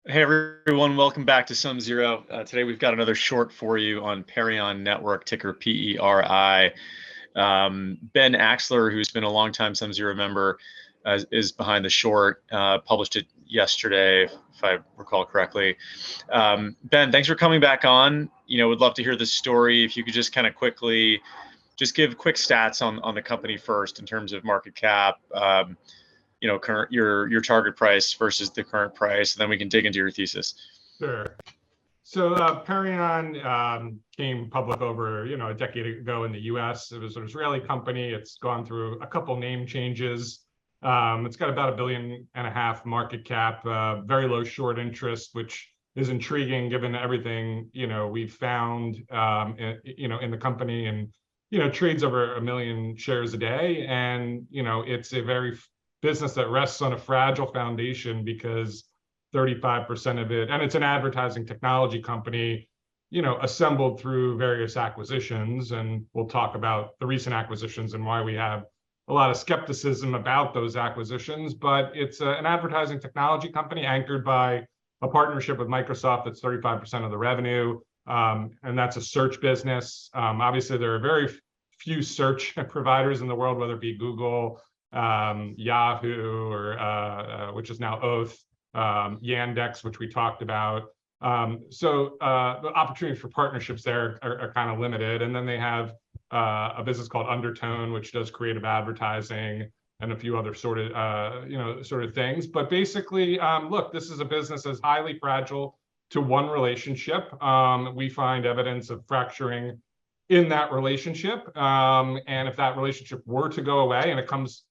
Hey everyone, welcome back to Sum Zero. Today we've got another short for you on Perion Network, ticker PERI. Ben Axler, who's been a longtime Sum Zero member, is behind the short. Published it yesterday, if I recall correctly. Ben, thanks for coming back on. Would love to hear the story. If you could just kind of quickly, just give quick stats on the company first in terms of market cap. Current your target price versus the current price, and then we can dig into your thesis. Sure. So Perion came public over a decade ago in the U.S. It was an Israeli company. It's gone through a couple name changes. It's got about $1.5 billion market cap, very low short interest, which is intriguing given everything we've found in the company, and trades over 1 million shares a day, and it's a very business that rests on a fragile foundation because 35% of it, and it's an advertising technology company, assembled through various acquisitions. And we'll talk about the recent acquisitions and why we have a lot of skepticism about those acquisitions. But it's an advertising technology company anchored by a partnership with Microsoft that's 35% of the revenue. And that's a search business. Obviously, there are very few search providers in the world, whether it be Google, Yahoo, or which is now Oath, Yandex, which we talked about. So the opportunities for partnerships there are kind of limited. And then they have a business called Undertone, which does creative advertising and a few other sort of things. But basically, look, this is a business that's highly fragile to one relationship. We find evidence of fracturing in that relationship. And if that relationship were to go away, and it comes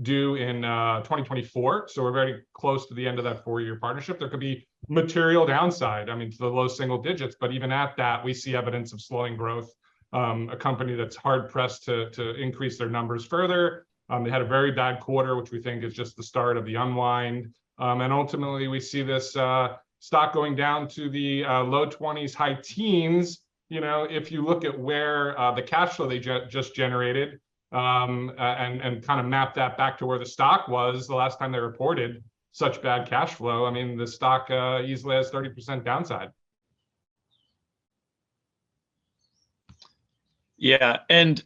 due in 2024, so we're very close to the end of that 4-year partnership, there could be material downside, to the low single digits. But even at that, we see evidence of slowing growth, a company that's hard pressed to increase their numbers further. They had a very bad quarter, which we think is just the start of the unwind. And ultimately, we see this stock going down to the low 20s, high teens. If you look at where the cash flow they just generated, and kind of map that back to where the stock was the last time they reported such bad cash flow, the stock easily has 30% downside. Yeah, and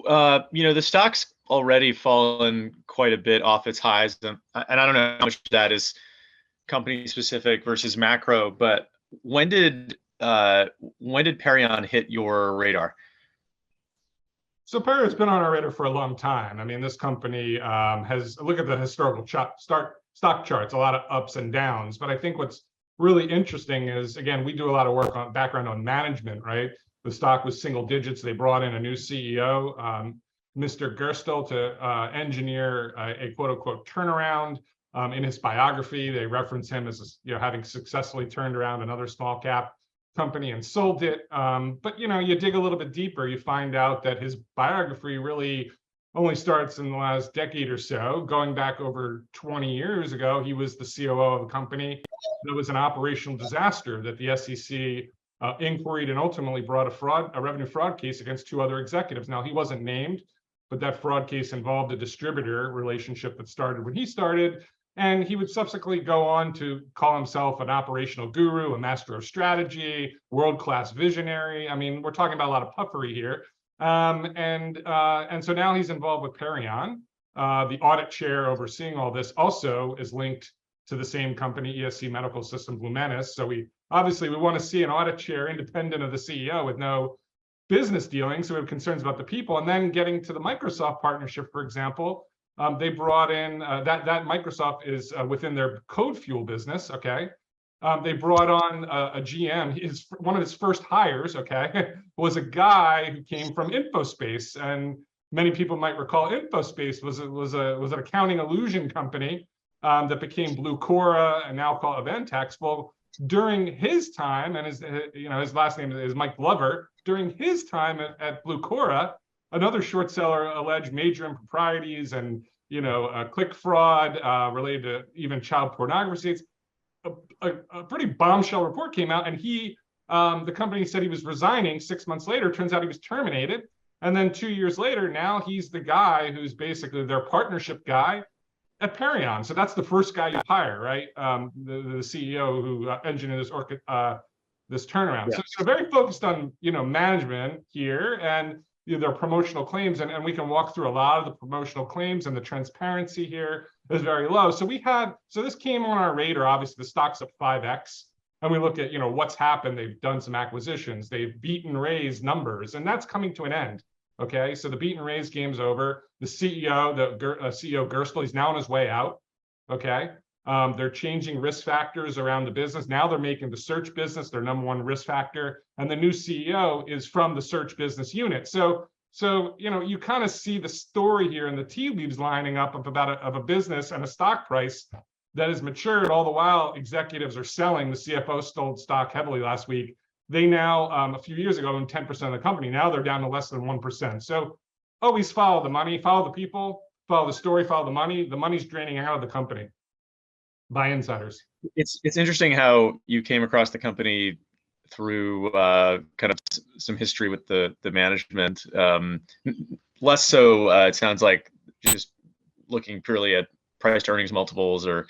the stock's already fallen quite a bit off its highs, and I don't know how much of that is company specific versus macro, but when did Perion hit your radar? So PERI has been on our radar for a long time. This company has, look at the historical stock charts, a lot of ups and downs. But I think what's really interesting is, again, we do a lot of work on background on management, right? The stock was single digits. They brought in a new CEO, Mr. Gerstel, to engineer a quote unquote turnaround. In his biography, they reference him as having successfully turned around another small cap company and sold it. But you dig a little bit deeper, you find out that his biography really only starts in the last decade or so. Going back over 20 years ago, he was the COO of a company that was an operational disaster that the SEC inquired and ultimately brought a revenue fraud case against 2 other executives. Now, he wasn't named, but that fraud case involved a distributor relationship that started when he started. And he would subsequently go on to call himself an operational guru, a master of strategy, world-class visionary. We're talking about a lot of puffery here. And so now he's involved with Perion. The audit chair overseeing all this also is linked to the same company, ESC Medical Systems, Lumenis. So we want to see an audit chair independent of the CEO with no business dealings. So we have concerns about the people. And then getting to the Microsoft partnership, for example, they brought in that Microsoft is within their CodeFuel business. Okay, they brought on a GM. One of his first hires, okay, was a guy who came from InfoSpace, and many people might recall InfoSpace was an accounting illusion company that became Blucora and now called Aventex. Well, during his time, and his last name is Mike Glover. During his time at Blucora, another short seller alleged major improprieties and click fraud related to even child pornography. It's a pretty bombshell report came out, and the company said he was resigning. 6 months later, turns out he was terminated. And then 2 years later, now he's the guy who's basically their partnership guy. at Perion. So that's the first guy you hire, right? The CEO who engineered this turnaround. Yeah. So very focused on management here, and their promotional claims, and we can walk through a lot of the promotional claims, and the transparency here is very low. So this came on our radar. Obviously, the stock's up 5x, and we look at what's happened. They've done some acquisitions. They've beat and raised numbers, and that's coming to an end. Okay, so the beat and raise game's over. The CEO, CEO Gerstle, he's now on his way out. Okay, they're changing risk factors around the business. Now they're making the search business their number one risk factor, and the new CEO is from the search business unit. So you kind of see the story here and the tea leaves lining up of a business and a stock price that has matured. All the while, executives are selling. The CFO sold stock heavily last week. They now, a few years ago, owned 10% of the company. Now they're down to less than 1%. So always follow the money, follow the people, follow the story, follow the money. The money's draining out of the company by insiders. It's interesting how you came across the company through kind of some history with the management. Less so, it sounds like, just looking purely at price to earnings multiples or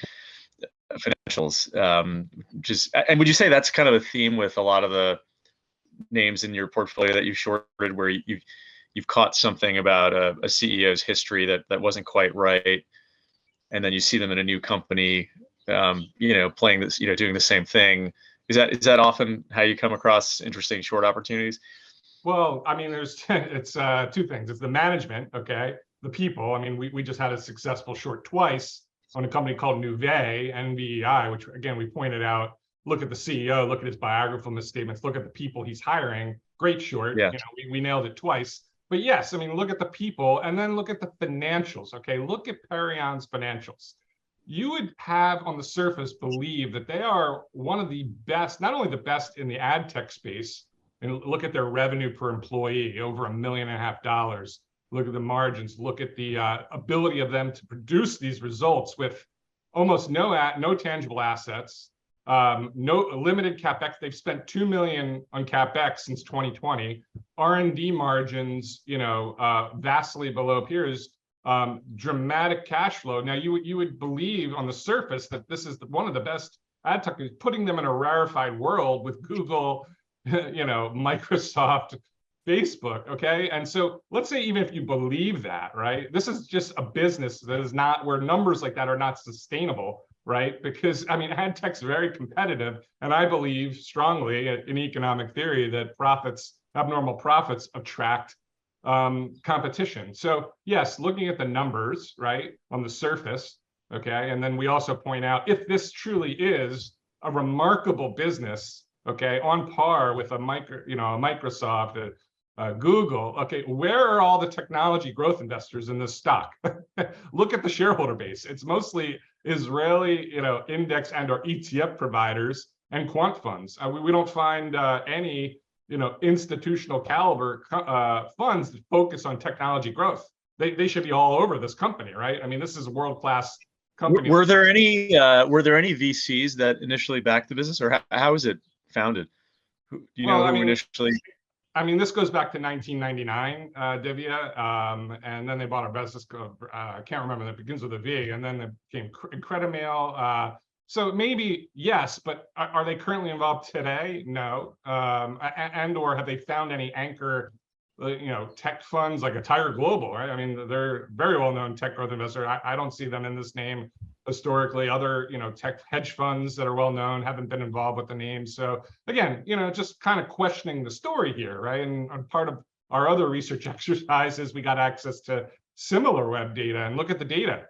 financials. And would you say that's kind of a theme with a lot of the names in your portfolio that you've shorted, where you've caught something about a CEO's history that wasn't quite right, and then you see them in a new company, playing this, doing the same thing? Is that often how you come across interesting short opportunities? Well, I mean, it's two things. It's the management, okay, the people. I mean, we just had a successful short twice on a company called Nuvei, NVEI, which again we pointed out. Look at the CEO, look at his biographical misstatements, look at the people he's hiring. Great short. Yeah. We nailed it twice. But yes, I mean, look at the people, and then look at the financials. Okay, look at Perion's financials. You would have on the surface believe that they are one of the best, not only the best in the ad tech space, and look at their revenue per employee, over $1.5 million. Look at the margins, look at the ability of them to produce these results with almost no tangible assets, no limited capex. They've spent $2 million on capex since 2020. R&D margins, vastly below peers. Dramatic cash flow. Now, you would believe on the surface that this is one of the best ad tech, putting them in a rarefied world with Google, Microsoft, Facebook. Okay, and so let's say even if you believe that, right, this is just a business that is not, where numbers like that are not sustainable, right? Because I mean, ad tech's very competitive, and I believe strongly in economic theory that abnormal profits attract competition. So yes, looking at the numbers, right, on the surface, okay, and then we also point out, if this truly is a remarkable business, okay, on par with a Microsoft, Google, okay, where are all the technology growth investors in this stock? Look at the shareholder base. It's mostly Israeli, index and or ETF providers and quant funds. We don't find any institutional caliber funds that focus on technology growth. They should be all over this company, right? I mean, this is a world-class company. Were there any VCs that initially backed the business, or how was it founded? Do you know who initially? I mean, this goes back to 1999, Divya, and then they bought a business called, I can't remember, that begins with a V, and then they became Incredimail. So maybe yes, but are they currently involved today? No. And or have they found any anchor, tech funds like a Tiger Global, right? I mean, they're very well-known tech growth investor. I don't see them in this name historically. Other, tech hedge funds that are well-known haven't been involved with the name. So again, just kind of questioning the story here, right? And part of our other research exercises, we got access to similar web data, and look at the data,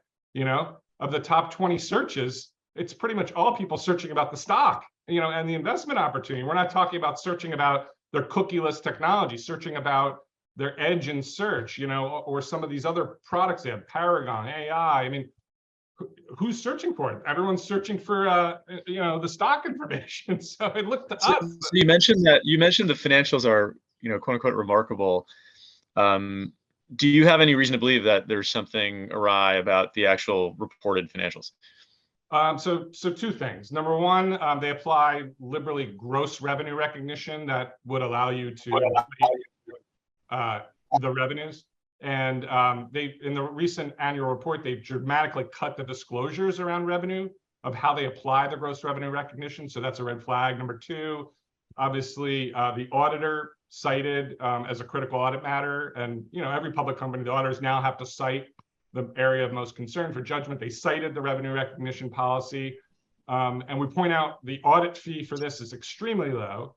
of the top 20 searches, it's pretty much all people searching about the stock, and the investment opportunity. We're not talking about searching about their cookieless technology, searching about their edge in search, or some of these other products they have, Paragon, AI. I mean, who's searching for it? Everyone's searching for, the stock information. So it looked to us. So you mentioned the financials are, quote unquote, remarkable. Do you have any reason to believe that there's something awry about the actual reported financials? So two things. Number one, they apply liberally gross revenue recognition that would allow you to the revenues. And in the recent annual report, they've dramatically cut the disclosures around revenue of how they apply the gross revenue recognition. So that's a red flag. Number two, obviously, the auditor cited as a critical audit matter. And every public company, the auditors now have to cite the area of most concern for judgment. They cited the revenue recognition policy. And we point out the audit fee for this is extremely low.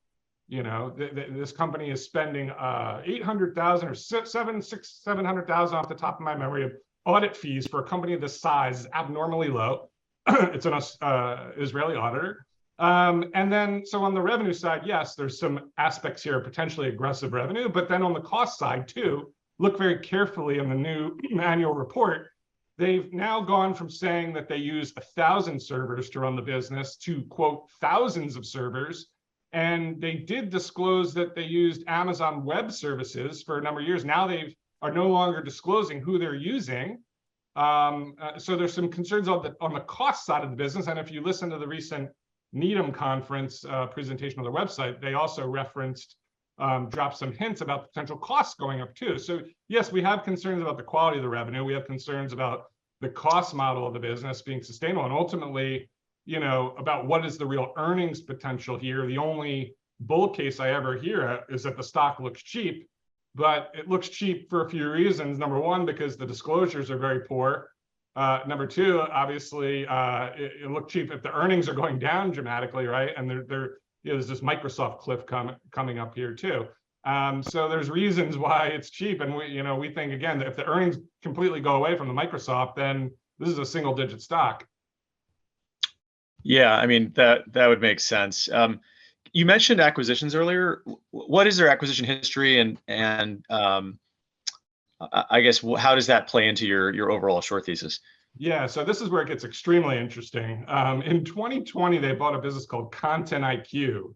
This company is spending 800,000 or 700,000 off the top of my memory of audit fees for a company of this size is abnormally low. It's an Israeli auditor. And then, so on the revenue side, yes, there's some aspects here of potentially aggressive revenue, but then on the cost side too, look very carefully in the new annual report. They've now gone from saying that they use 1,000 servers to run the business to, quote, thousands of servers. And they did disclose that they used Amazon Web Services for a number of years. Now they are no longer disclosing who they're using. So there's some concerns on the cost side of the business. And if you listen to the recent Needham conference presentation on their website, they also referenced, dropped some hints about potential costs going up too. So yes, we have concerns about the quality of the revenue. We have concerns about the cost model of the business being sustainable, and ultimately, about what is the real earnings potential here. The only bull case I ever hear is that the stock looks cheap, but it looks cheap for a few reasons. Number one, because the disclosures are very poor. Number two, obviously, it looked cheap if the earnings are going down dramatically, right? And there's this Microsoft cliff coming up here too. So there's reasons why it's cheap, and we think again that if the earnings completely go away from the Microsoft, then this is a single-digit stock. Yeah, I mean that would make sense. You mentioned acquisitions earlier. What is their acquisition history, and I guess how does that play into your overall short thesis? Yeah, so this is where it gets extremely interesting. In 2020, they bought a business called Content IQ,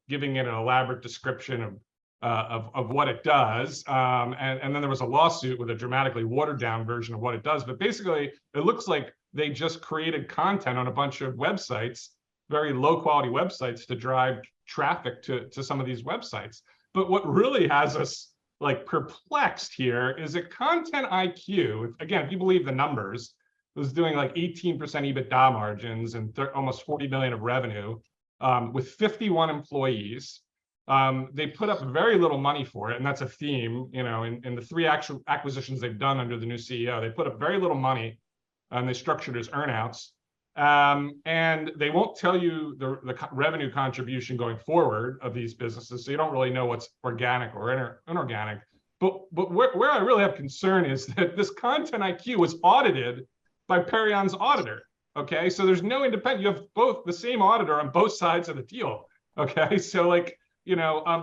giving it an elaborate description of what it does. And then there was a lawsuit with a dramatically watered down version of what it does. But basically, it looks like they just created content on a bunch of websites, very low quality websites, to drive traffic to some of these websites. But what really has us perplexed here is that Content IQ, again, if you believe the numbers, was doing like 18% EBITDA margins and almost 40 million of revenue with 51 employees. They put up very little money for it, and that's a theme, in the three actual acquisitions they've done under the new CEO. They put up very little money, and they structured as earnouts. And they won't tell you the revenue contribution going forward of these businesses, so you don't really know what's organic or inorganic. But where I really have concern is that this Content IQ was audited by Perion's auditor. Okay, so there's no independent. You have both the same auditor on both sides of the deal. Okay, so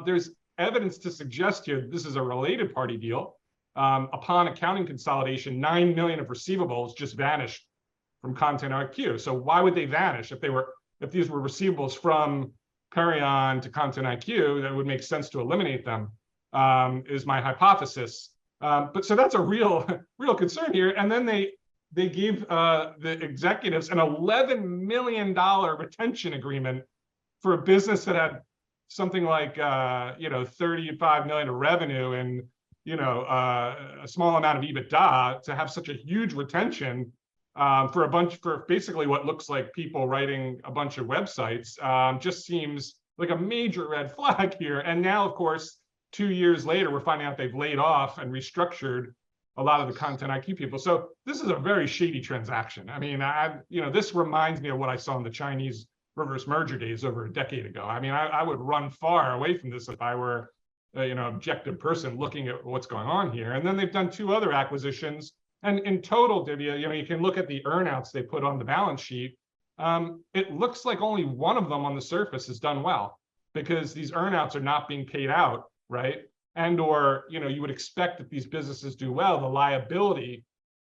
there's evidence to suggest here that this is a related party deal. Upon accounting consolidation, 9 million of receivables just vanished from Content IQ. So why would they vanish if these were receivables from Perion to Content IQ? That would make sense to eliminate them. Is my hypothesis. But so that's a real concern here. And then they gave the executives an $11 million retention agreement for a business that had something like 35 million of revenue and a small amount of EBITDA, to have such a huge retention for basically what looks like people writing a bunch of websites. Just seems like a major red flag here. And now, of course, 2 years later, we're finding out they've laid off and restructured a lot of the Content IQ people. So this is a very shady transaction. I mean, this reminds me of what I saw in the Chinese reverse merger days over a decade ago. I mean, I would run far away from this if I were, objective person looking at what's going on here. And then they've done 2 other acquisitions. And in total, Divya, you can look at the earnouts they put on the balance sheet. It looks like only one of them on the surface has done well, because these earnouts are not being paid out, right? And or you would expect that these businesses do well, the liability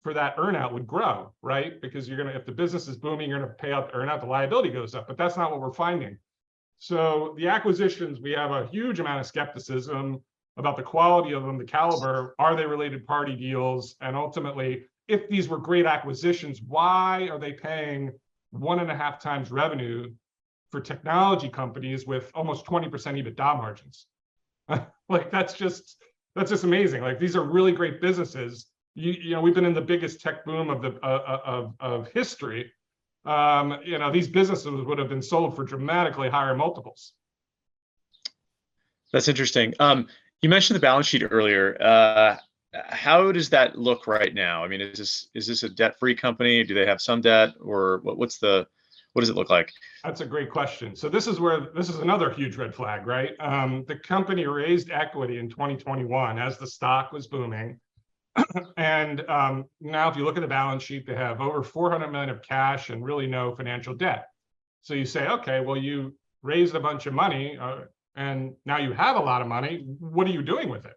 for that earnout would grow, right? Because if the business is booming, you're gonna pay out the earnout, the liability goes up. But that's not what we're finding. So the acquisitions, we have a huge amount of skepticism about the quality of them, the caliber. Are they related party deals? And ultimately, if these were great acquisitions, why are they paying 1.5 times revenue for technology companies with almost 20% EBITDA margins? That's just, that's just amazing. Like, these are really great businesses. You know, we've been in the biggest tech boom of the of history. You know, these businesses would have been sold for dramatically higher multiples. That's interesting. You mentioned the balance sheet earlier. How does that look right now? I mean, is this a debt-free company? Do they have some debt, or what does it look like? That's a great question. So this is another huge red flag, right? The company raised equity in 2021 as the stock was booming. And now if you look at the balance sheet, they have over 400 million of cash and really no financial debt. So you say, okay, well, you raised a bunch of money and now you have a lot of money. What are you doing with it?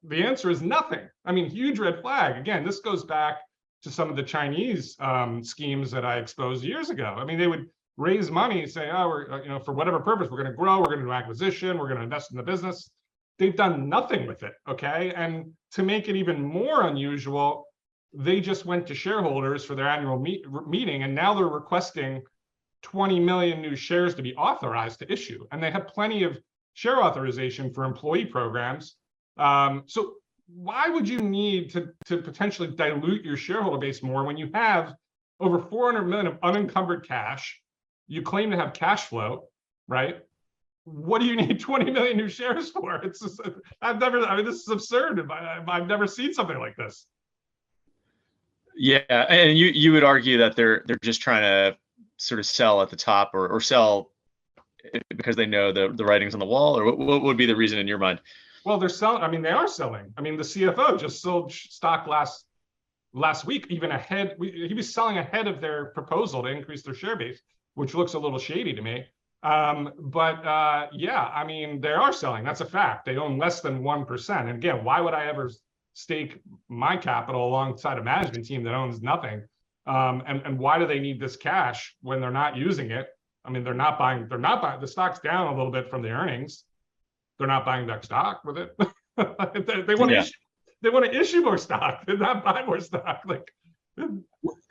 The answer is nothing. I mean, huge red flag. Again, this goes back to some of the Chinese schemes that I exposed years ago. I mean, they would raise money, say, oh, we're, you know, for whatever purpose, we're going to grow, we're going to do acquisition, we're going to invest in the business. They've done nothing with it, okay? And to make it even more unusual, they just went to shareholders for their annual meeting, and now they're requesting 20 million new shares to be authorized to issue. And they have plenty of share authorization for employee programs. So why would you need to potentially dilute your shareholder base more when you have over 400 million of unencumbered cash? You claim to have cash flow, right? What do you need 20 million new shares for? It's just, I mean, this is absurd. I've never seen something like this. Yeah, and you would argue that they're just trying to sort of sell at the top, or sell because they know the writing's on the wall, or what would be the reason in your mind? Well, they're selling. I mean, they are selling. I mean, the CFO just sold stock last week, even ahead. He was selling ahead of their proposal to increase their share base, which looks a little shady to me. Yeah, I mean, they are selling. That's a fact. They own less than 1%. And again, why would I ever stake my capital alongside a management team that owns nothing? And why do they need this cash when they're not using it? I mean, they're not buying, the stock's down a little bit from the earnings. They're not buying back stock with it. They want to issue, they want to issue more stock. They're not buying more stock. Like,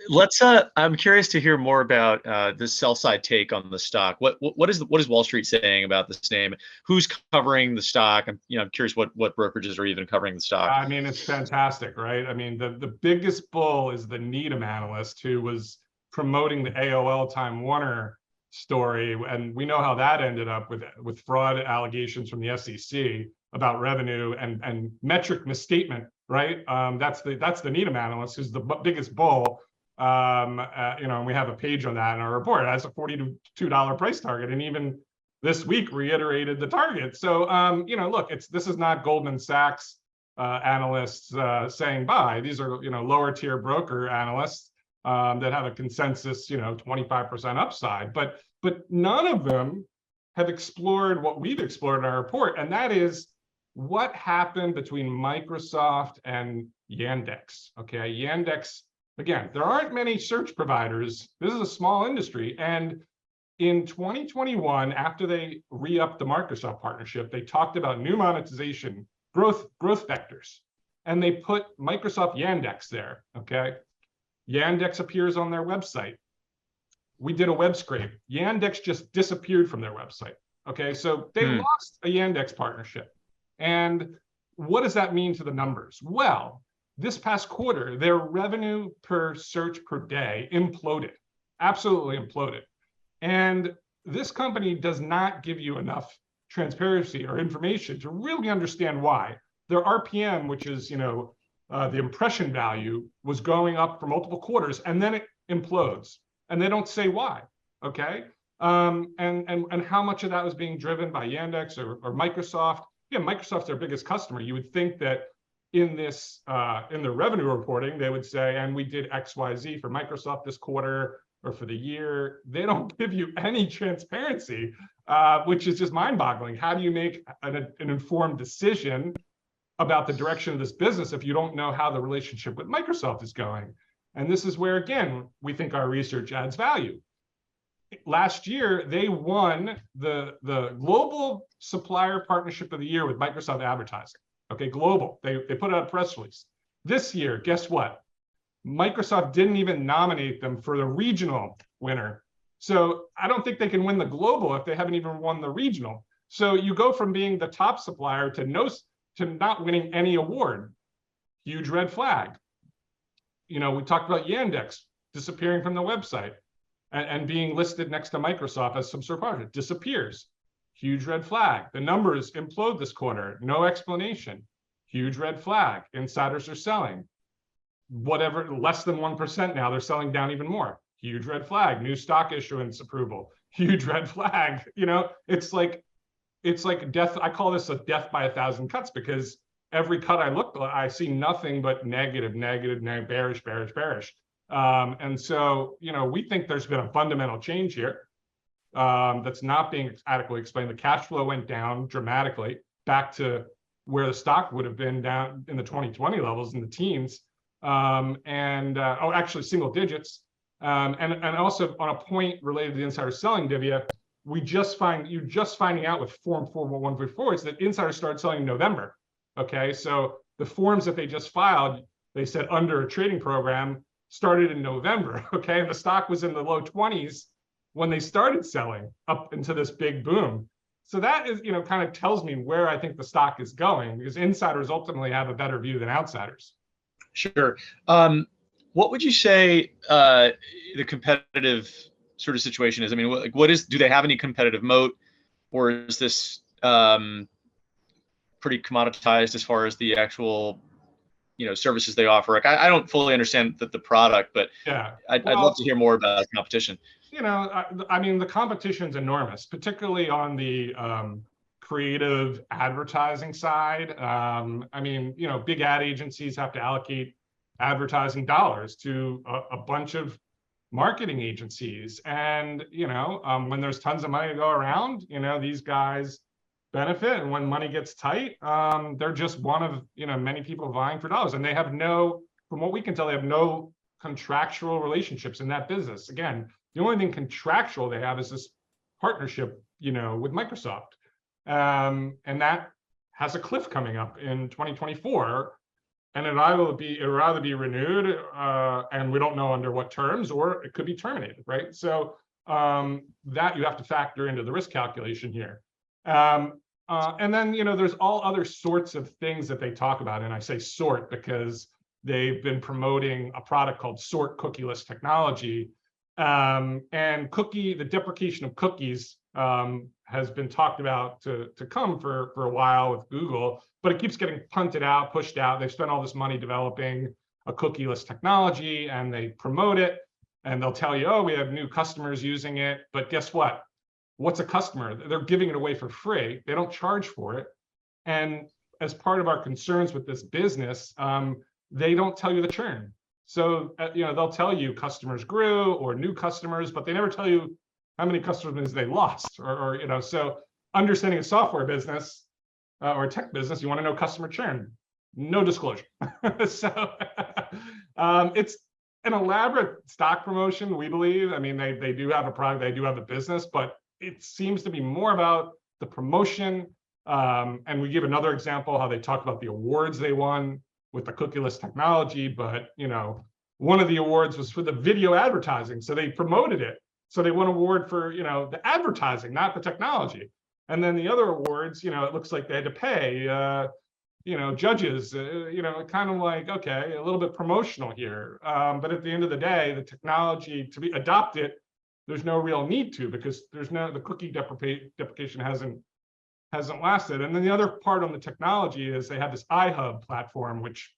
let's I'm curious to hear more about this sell side take on the stock. What is Wall Street saying about this name? Who's covering the stock? I'm curious what brokerages are even covering the stock. I mean, it's fantastic, right? I mean, the biggest bull is the Needham analyst who was promoting the AOL Time Warner story, and we know how that ended up with fraud allegations from the SEC about revenue and metric misstatement, right? That's the Needham analyst who's the biggest bull. And we have a page on that in our report. It has a $42 price target, and even this week reiterated the target. So look, this is not Goldman Sachs analysts saying buy. These are lower tier broker analysts that have a consensus 25% upside, but none of them have explored what we've explored in our report, and that is what happened between Microsoft and Yandex. Okay, Yandex, again, there aren't many search providers. This is a small industry, and in 2021, after they re-upped the Microsoft partnership, they talked about new monetization, growth vectors, and they put Microsoft Yandex there. Okay, Yandex appears on their website. We did a web scrape. Yandex just disappeared from their website. Okay, so they lost a Yandex partnership. And what does that mean to the numbers? Well, this past quarter, their revenue per search per day imploded, absolutely imploded. And this company does not give you enough transparency or information to really understand why. Their RPM, which is the impression value, was going up for multiple quarters, and then it implodes, and they don't say why. Okay, and how much of that was being driven by Yandex or Microsoft? Yeah, Microsoft's their biggest customer. You would think that in this in the revenue reporting, they would say, and we did XYZ for Microsoft this quarter or for the year. They don't give you any transparency, which is just mind-boggling. How do you make an informed decision about the direction of this business if you don't know how the relationship with Microsoft is going? And this is where, again, we think our research adds value. Last year, they won the Global Supplier Partnership of the Year with Microsoft Advertising. Okay, global. They put out a press release. This year, guess what? Microsoft didn't even nominate them for the regional winner. So I don't think they can win the global if they haven't even won the regional. So you go from being the top supplier to to not winning any award. Huge red flag. We talked about Yandex disappearing from the website and being listed next to Microsoft as some sort of partner. Disappears. Huge red flag. The numbers implode this quarter. No explanation. Huge red flag. Insiders are selling. Whatever, less than 1% now, they're selling down even more. Huge red flag. New stock issuance approval. Huge red flag. It's like death. I call this a death by 1,000 cuts, because every cut I see nothing but negative, bearish, bearish. And so, we think there's been a fundamental change here that's not being adequately explained. The cash flow went down dramatically back to where the stock would have been down in the 2020 levels in the teens, actually single digits. And also on a point related to the insider selling, Divya, you're just finding out with Form 41144 is that insiders started selling in November. Okay, so the forms that they just filed, they said under a trading program, started in November. Okay, and the stock was in the low 20s when they started selling up into this big boom. So that is, kind of tells me where I think the stock is going, because insiders ultimately have a better view than outsiders. Sure. What would you say the competitive sort of situation is? I mean, do they have any competitive moat, or is this pretty commoditized as far as the actual, services they offer? Like, I don't fully understand the product, but yeah, I'd love to hear more about the competition. I mean, the competition's enormous, particularly on the creative advertising side. I mean, big ad agencies have to allocate advertising dollars to a bunch of marketing agencies. And, when there's tons of money to go around, these guys benefit. And when money gets tight, they're just one of, many people vying for dollars. And they have from what we can tell, they have no contractual relationships in that business. Again, the only thing contractual they have is this partnership, with Microsoft. And that has a cliff coming up in 2024. And it'll either be renewed, and we don't know under what terms, or it could be terminated, right? So that you have to factor into the risk calculation here. And then, there's all other sorts of things that they talk about. And I say sort because they've been promoting a product called sort cookieless technology. And the deprecation of cookies has been talked about to come for a while with Google, but it keeps getting punted out, pushed out. They've spent all this money developing a cookieless technology, and they promote it, and they'll tell you, oh, we have new customers using it. But guess what? What's a customer? They're giving it away for free. They don't charge for it. And as part of our concerns with this business, they don't tell you the churn. So, they'll tell you customers grew or new customers, but they never tell you how many customers they lost, or so understanding a software business or a tech business, you want to know customer churn, no disclosure. So it's an elaborate stock promotion, we believe. I mean, they do have a product, they do have a business, but it seems to be more about the promotion. And we give another example how they talk about the awards they won with the cookieless technology, but one of the awards was for the video advertising, so they promoted it. So they won an award for the advertising, not the technology. And then the other awards, it looks like they had to pay judges, kind of like, okay, a little bit promotional here. But at the end of the day, the technology to be adopted, there's no real need to, because the cookie deprecation hasn't lasted. And then the other part on the technology is they have this iHub platform, which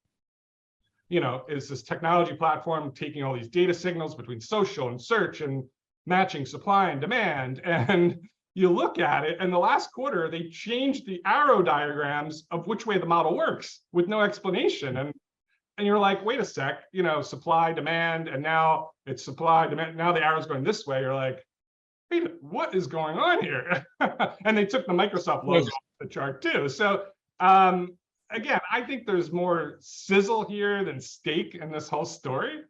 is this technology platform taking all these data signals between social and search and matching supply and demand. And you look at it, and the last quarter, they changed the arrow diagrams of which way the model works with no explanation. And you're like, wait a sec, supply, demand, and now it's supply, demand. Now the arrow's going this way. You're like, wait, what is going on here? And they took the Microsoft logo off the chart too. So again, I think there's more sizzle here than steak in this whole story.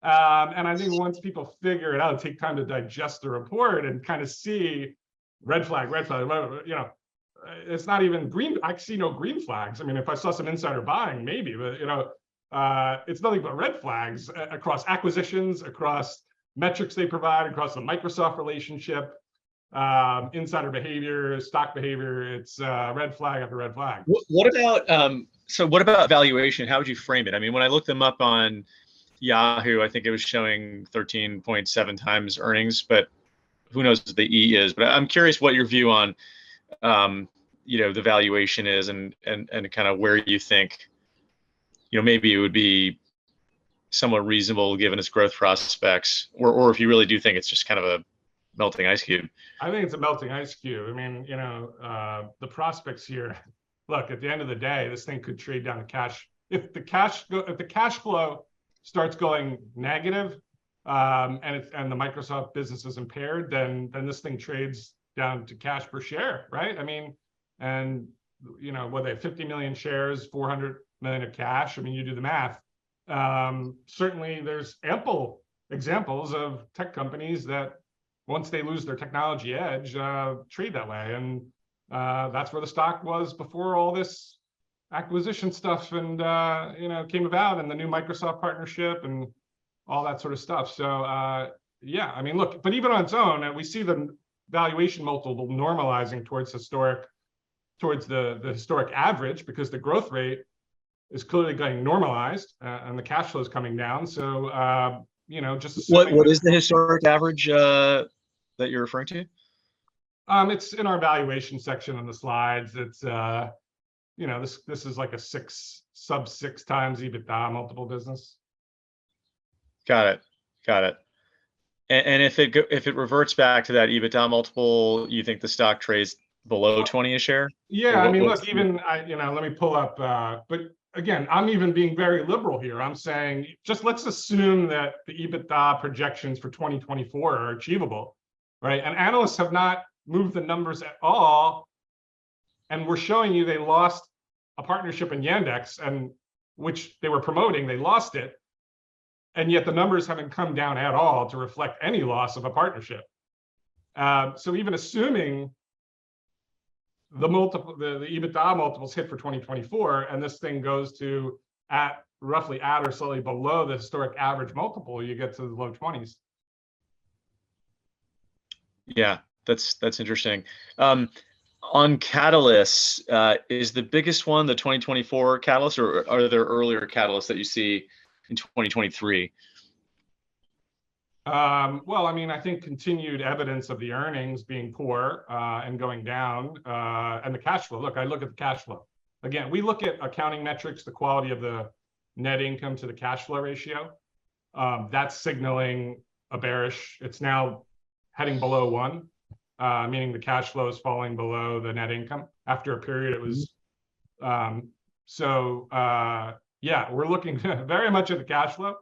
And I think once people figure it out, take time to digest the report and kind of see red flag, it's not even green. I see no green flags. I mean, if I saw some insider buying, maybe, but it's nothing but red flags across acquisitions, across metrics they provide, across the Microsoft relationship. insider behavior, stock behavior. It's red flag after red flag. What about so what about valuation? How would you frame it? I mean, when I looked them up on Yahoo, I think it was showing 13.7 times earnings, but who knows what the E is. But I'm curious what your view on the valuation is, and kind of where you think maybe it would be somewhat reasonable given its growth prospects, or if you really do think it's just kind of a melting ice cube. I think it's a melting ice cube. I mean, the prospects here. Look, at the end of the day, this thing could trade down to cash. If the cash flow starts going negative, and the Microsoft business is impaired, then this thing trades down to cash per share, right? I mean, and what they have 50 million shares, 400 million of cash. I mean, you do the math. Certainly, there's ample examples of tech companies that, once they lose their technology edge, trade that way. And that's where the stock was before all this acquisition stuff and came about, and the new Microsoft partnership and all that sort of stuff. So yeah, I mean, look, but even on its own, we see the valuation multiple normalizing towards the historic average, because the growth rate is clearly getting normalized and the cash flow is coming down. So just assuming what is the historic average that you're referring to? It's in our valuation section on the slides. It's this is like a sub 6 times EBITDA multiple business. Got it. And if it reverts back to that EBITDA multiple, you think the stock trades below 20 a share? Yeah, I mean, look, even let me pull up. But again, I'm even being very liberal here. I'm saying just let's assume that the EBITDA projections for 2024 are achievable, right? And analysts have not moved the numbers at all, and we're showing you they lost a partnership in Yandex, and which they were promoting, they lost it. And yet the numbers haven't come down at all to reflect any loss of a partnership. So even assuming the EBITDA multiples hit for 2024, and this thing goes to roughly at or slightly below the historic average multiple, you get to the low 20s. Yeah, that's interesting. On catalysts, is the biggest one the 2024 catalyst, or are there earlier catalysts that you see in 2023? Well, I mean, I think continued evidence of the earnings being poor and going down, and the cash flow. Look, I look at the cash flow. Again, we look at accounting metrics, the quality of the net income to the cash flow ratio. That's signaling a bearish. It's now heading below 1, meaning the cash flow is falling below the net income. After a period, it was. Yeah, we're looking very much at the cash flow.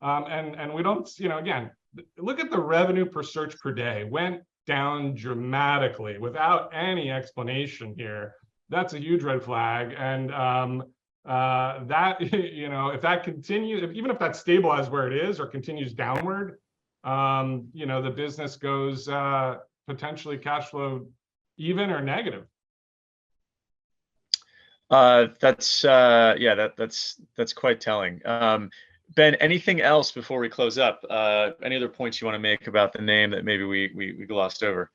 And we don't, again, look at the revenue per search per day, went down dramatically without any explanation here. That's a huge red flag. And that, if that continues, even if that stabilizes where it is or continues downward, the business goes potentially cash flow even or negative. That's quite telling. Ben, anything else before we close up? Any other points you want to make about the name that maybe we glossed over?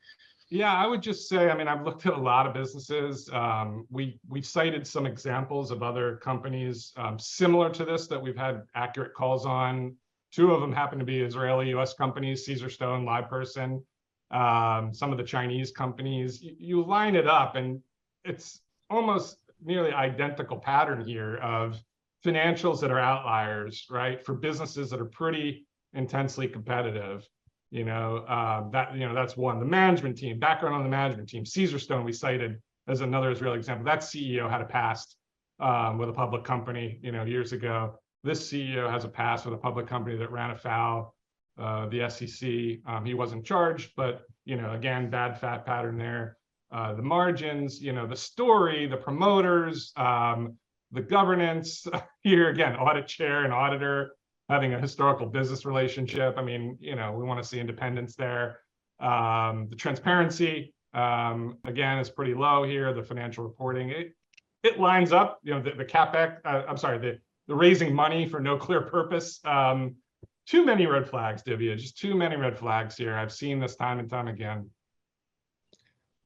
Yeah, I would just say, I mean, I've looked at a lot of businesses. We've cited some examples of other companies similar to this that we've had accurate calls on. 2 of them happen to be Israeli-US companies, Caesarstone, LivePerson, some of the Chinese companies. You line it up, and it's almost nearly identical pattern here of financials that are outliers, right? For businesses that are pretty intensely competitive, that's one. The management team, background on the management team. Caesarstone we cited as another Israeli example. That CEO had a past with a public company, years ago. This CEO has a past with a public company that ran afoul the SEC. He wasn't charged, but again, bad fat pattern there. The margins, the story, the promoters, the governance. Here again, audit chair and auditor having a historical business relationship. I mean, we want to see independence there. The transparency, again, is pretty low here. The financial reporting, it lines up. The CapEx. The raising money for no clear purpose. Too many red flags, Divya. Just too many red flags here. I've seen this time and time again.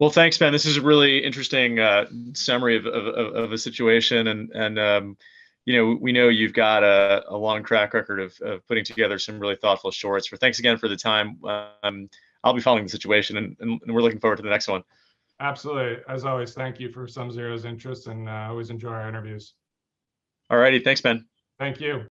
Well, thanks, Ben. This is a really interesting summary of a situation, and we know you've got a long track record of putting together some really thoughtful shorts. Thanks again for the time. I'll be following the situation, and we're looking forward to the next one. Absolutely. As always, thank you for SumZero's interest, and always enjoy our interviews. All righty. Thanks, Ben. Thank you.